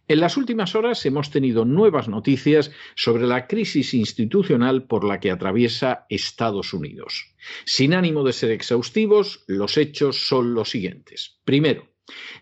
En las últimas horas hemos tenido nuevas noticias sobre la crisis institucional por la que atraviesa Estados Unidos. Sin ánimo de ser exhaustivos, los hechos son los siguientes. Primero,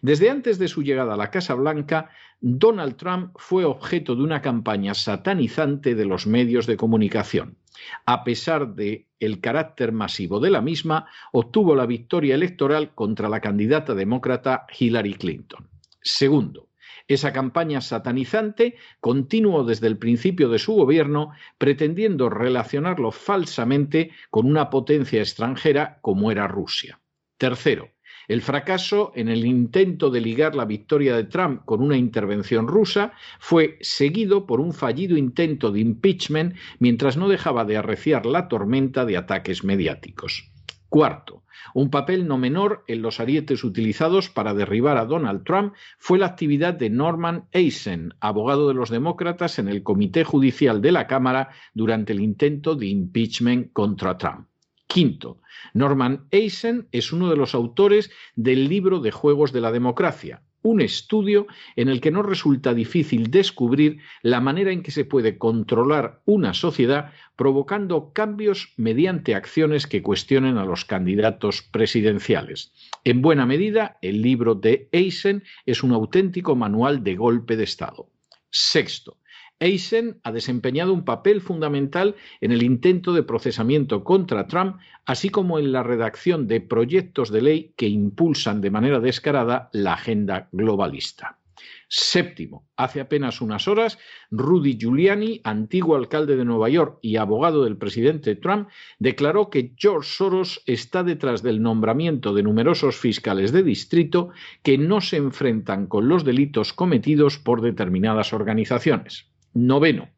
desde antes de su llegada a la Casa Blanca, Donald Trump fue objeto de una campaña satanizante de los medios de comunicación. A pesar del carácter masivo de la misma, obtuvo la victoria electoral contra la candidata demócrata Hillary Clinton. Segundo, esa campaña satanizante continuó desde el principio de su gobierno, pretendiendo relacionarlo falsamente con una potencia extranjera como era Rusia. Tercero, el fracaso en el intento de ligar la victoria de Trump con una intervención rusa fue seguido por un fallido intento de impeachment mientras no dejaba de arreciar la tormenta de ataques mediáticos. Cuarto, un papel no menor en los arietes utilizados para derribar a Donald Trump fue la actividad de Norman Eisen, abogado de los demócratas en el Comité Judicial de la Cámara durante el intento de impeachment contra Trump. Quinto, Norman Eisen es uno de los autores del libro de Juegos de la Democracia, un estudio en el que no resulta difícil descubrir la manera en que se puede controlar una sociedad provocando cambios mediante acciones que cuestionen a los candidatos presidenciales. En buena medida, el libro de Eisen es un auténtico manual de golpe de Estado. Sexto, Eisen ha desempeñado un papel fundamental en el intento de procesamiento contra Trump, así como en la redacción de proyectos de ley que impulsan de manera descarada la agenda globalista. Séptimo, hace apenas unas horas, Rudy Giuliani, antiguo alcalde de Nueva York y abogado del presidente Trump, declaró que George Soros está detrás del nombramiento de numerosos fiscales de distrito que no se enfrentan con los delitos cometidos por determinadas organizaciones. Noveno.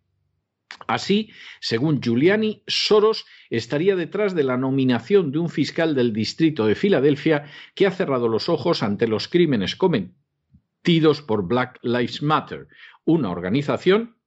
Así, según Giuliani, Soros estaría detrás de la nominación de un fiscal del distrito de Filadelfia que ha cerrado los ojos ante los crímenes cometidos por Black Lives Matter, una organización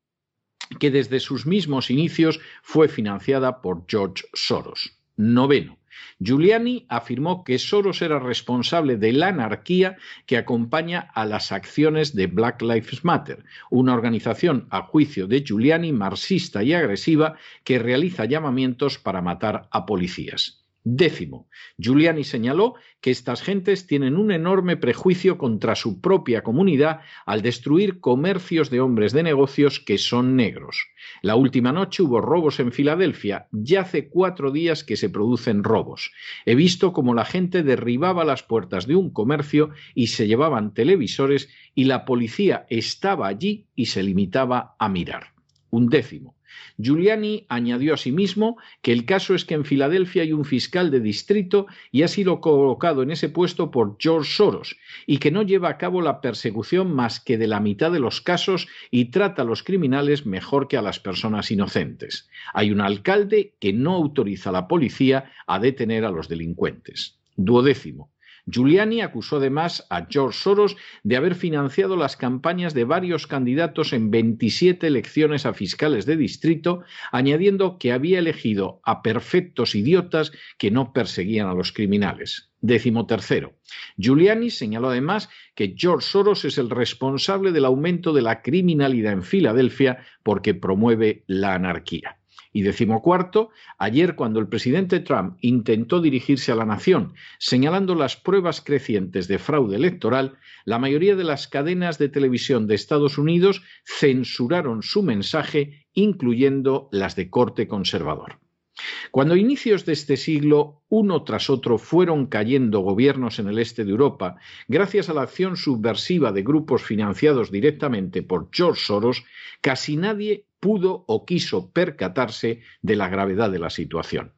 que desde sus mismos inicios fue financiada por George Soros. Noveno. Giuliani afirmó que Soros era responsable de la anarquía que acompaña a las acciones de Black Lives Matter, una organización, a juicio de Giuliani, marxista y agresiva que realiza llamamientos para matar a policías. Décimo, Giuliani señaló que estas gentes tienen un enorme prejuicio contra su propia comunidad al destruir comercios de hombres de negocios que son negros. La última noche hubo robos en Filadelfia. Ya hace 4 días que se producen robos. He visto cómo la gente derribaba las puertas de un comercio y se llevaban televisores y la policía estaba allí y se limitaba a mirar. 11. Giuliani añadió asimismo que el caso es que en Filadelfia hay un fiscal de distrito y ha sido colocado en ese puesto por George Soros y que no lleva a cabo la persecución más que de la mitad de los casos y trata a los criminales mejor que a las personas inocentes. Hay un alcalde que no autoriza a la policía a detener a los delincuentes. 12. Giuliani acusó además a George Soros de haber financiado las campañas de varios candidatos en 27 elecciones a fiscales de distrito, añadiendo que había elegido a perfectos idiotas que no perseguían a los criminales. 13. Giuliani señaló además que George Soros es el responsable del aumento de la criminalidad en Filadelfia porque promueve la anarquía. Y 14, ayer cuando el presidente Trump intentó dirigirse a la nación señalando las pruebas crecientes de fraude electoral, la mayoría de las cadenas de televisión de Estados Unidos censuraron su mensaje, incluyendo las de corte conservador. Cuando a inicios de este siglo, uno tras otro fueron cayendo gobiernos en el este de Europa, gracias a la acción subversiva de grupos financiados directamente por George Soros, casi nadie pudo o quiso percatarse de la gravedad de la situación.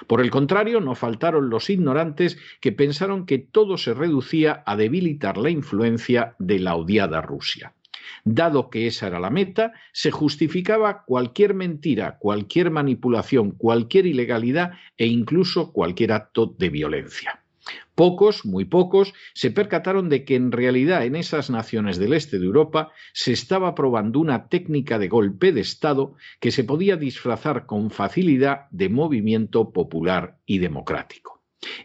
Por el contrario, no faltaron los ignorantes que pensaron que todo se reducía a debilitar la influencia de la odiada Rusia. Dado que esa era la meta, se justificaba cualquier mentira, cualquier manipulación, cualquier ilegalidad e incluso cualquier acto de violencia. Pocos, muy pocos, se percataron de que en realidad en esas naciones del este de Europa se estaba probando una técnica de golpe de Estado que se podía disfrazar con facilidad de movimiento popular y democrático.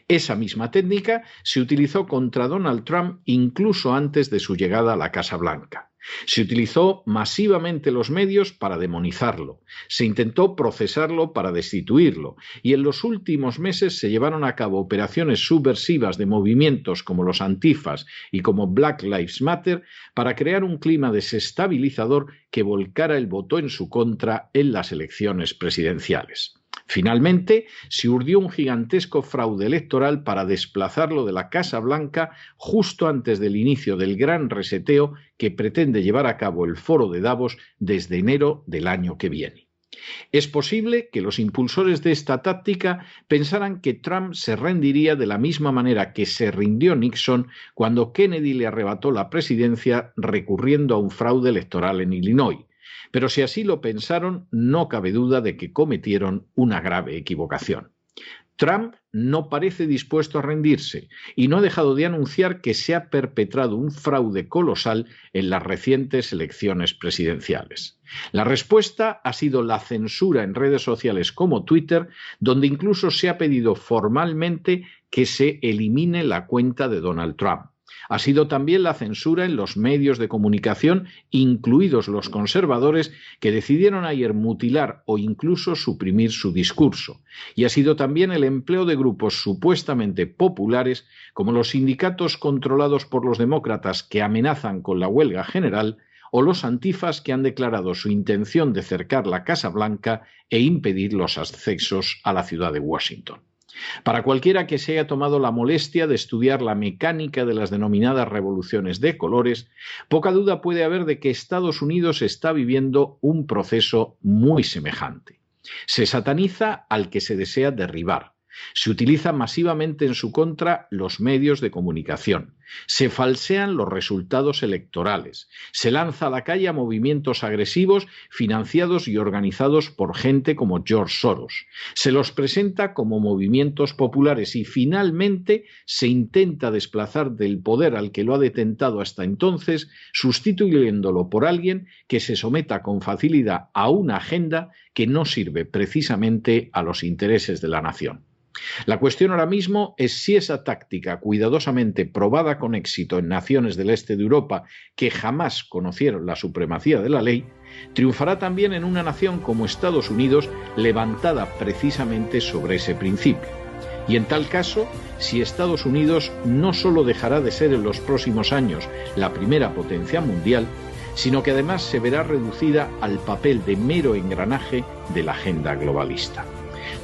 Esa misma técnica se utilizó contra Donald Trump incluso antes de su llegada a la Casa Blanca. Se utilizó masivamente los medios para demonizarlo, se intentó procesarlo para destituirlo y en los últimos meses se llevaron a cabo operaciones subversivas de movimientos como los antifas y como Black Lives Matter para crear un clima desestabilizador que volcara el voto en su contra en las elecciones presidenciales. Finalmente, se urdió un gigantesco fraude electoral para desplazarlo de la Casa Blanca justo antes del inicio del gran reseteo que pretende llevar a cabo el Foro de Davos desde enero del año que viene. Es posible que los impulsores de esta táctica pensaran que Trump se rendiría de la misma manera que se rindió Nixon cuando Kennedy le arrebató la presidencia recurriendo a un fraude electoral en Illinois. Pero si así lo pensaron, no cabe duda de que cometieron una grave equivocación. Trump no parece dispuesto a rendirse y no ha dejado de anunciar que se ha perpetrado un fraude colosal en las recientes elecciones presidenciales. La respuesta ha sido la censura en redes sociales como Twitter, donde incluso se ha pedido formalmente que se elimine la cuenta de Donald Trump. Ha sido también la censura en los medios de comunicación, incluidos los conservadores, que decidieron ayer mutilar o incluso suprimir su discurso. Y ha sido también el empleo de grupos supuestamente populares, como los sindicatos controlados por los demócratas que amenazan con la huelga general, o los antifas que han declarado su intención de cercar la Casa Blanca e impedir los accesos a la ciudad de Washington. Para cualquiera que se haya tomado la molestia de estudiar la mecánica de las denominadas revoluciones de colores, poca duda puede haber de que Estados Unidos está viviendo un proceso muy semejante. Se sataniza al que se desea derribar. Se utiliza masivamente en su contra los medios de comunicación. Se falsean los resultados electorales. Se lanza a la calle a movimientos agresivos financiados y organizados por gente como George Soros. Se los presenta como movimientos populares y finalmente se intenta desplazar del poder al que lo ha detentado hasta entonces, sustituyéndolo por alguien que se someta con facilidad a una agenda que no sirve precisamente a los intereses de la nación. La cuestión ahora mismo es si esa táctica cuidadosamente probada con éxito en naciones del este de Europa que jamás conocieron la supremacía de la ley, triunfará también en una nación como Estados Unidos levantada precisamente sobre ese principio. Y en tal caso, si Estados Unidos no solo dejará de ser en los próximos años la primera potencia mundial, sino que además se verá reducida al papel de mero engranaje de la agenda globalista.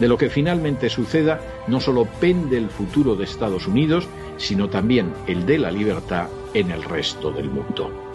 De lo que finalmente suceda no solo pende el futuro de Estados Unidos, sino también el de la libertad en el resto del mundo.